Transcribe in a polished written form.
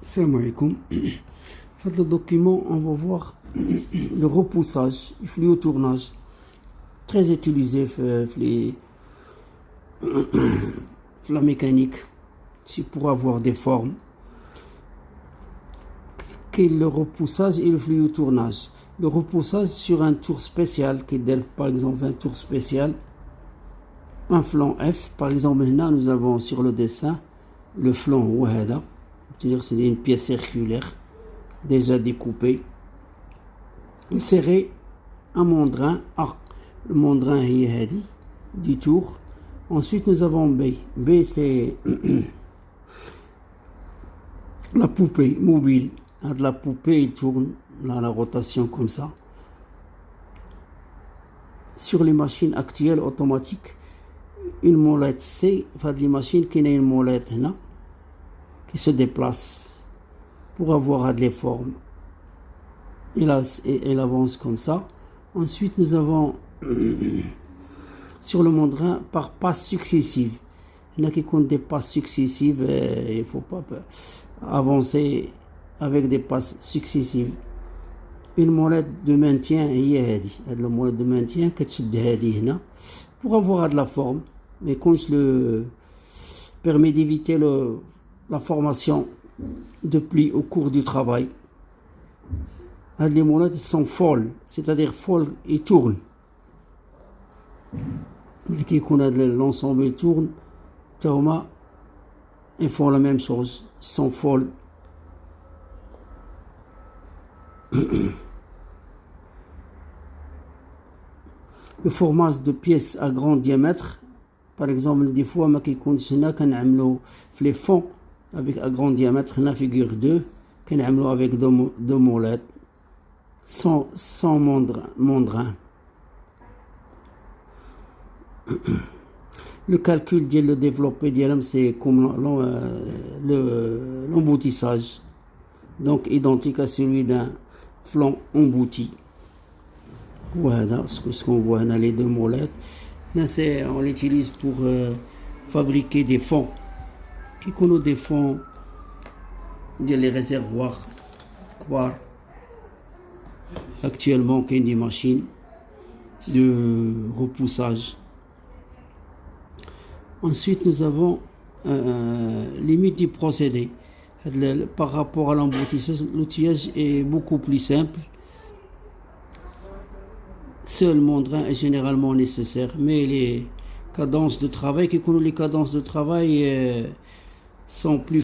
Salam alaikum. Dans le document, on va voir le repoussage, le flux-tournage, très utilisé dans la mécanique, c'est pour avoir des formes. Qu'est le repoussage et le flux-tournage? Le repoussage sur un tour spécial, qui est par exemple un tour spécial, un flanc F. Par exemple, maintenant, nous avons sur le dessin le flanc Wahada, c'est-à-dire c'est une pièce circulaire déjà découpée, insérée un mandrin A. Le mandrin est du tour. Ensuite, nous avons B. B, c'est la poupée mobile. De la poupée, il tourne dans la rotation comme ça. Sur les machines actuelles automatiques, une molette C, enfin les machines qui ont une molette là, qui se déplace pour avoir des formes. Elle avance comme ça. Ensuite, nous avons sur le mandrin par passes successives. Il y en a qui comptent des passes successives, il ne faut pas avancer avec des passes successives. Une molette de maintien, la molette de maintien pour avoir de la forme, mais quand je le permet d'éviter la formation de plis au cours du travail. Les molettes sont folles, c'est-à-dire folles et tournent. Les qui connaissent l'ensemble et tournent, ils font la même chose, ils sont folles. Le formage de pièces à grand diamètre, par exemple, des fois, les fonds avec à grand diamètre, la figure 2, avec deux molettes, sans mandrin. Le calcul de le développer, c'est comme l'emboutissage, donc identique à celui d'un flanc embouti. Voilà ce qu'on voit dans les deux molettes. Là, on l'utilise pour fabriquer des fonds. Qui connaît des fonds, les réservoirs, actuellement, il y a des machines de repoussage. Ensuite, nous avons limite du procédé. Par rapport à l'emboutissage, l'outillage est beaucoup plus simple. Seul mandrin est généralement nécessaire, mais les cadences de travail, sont plus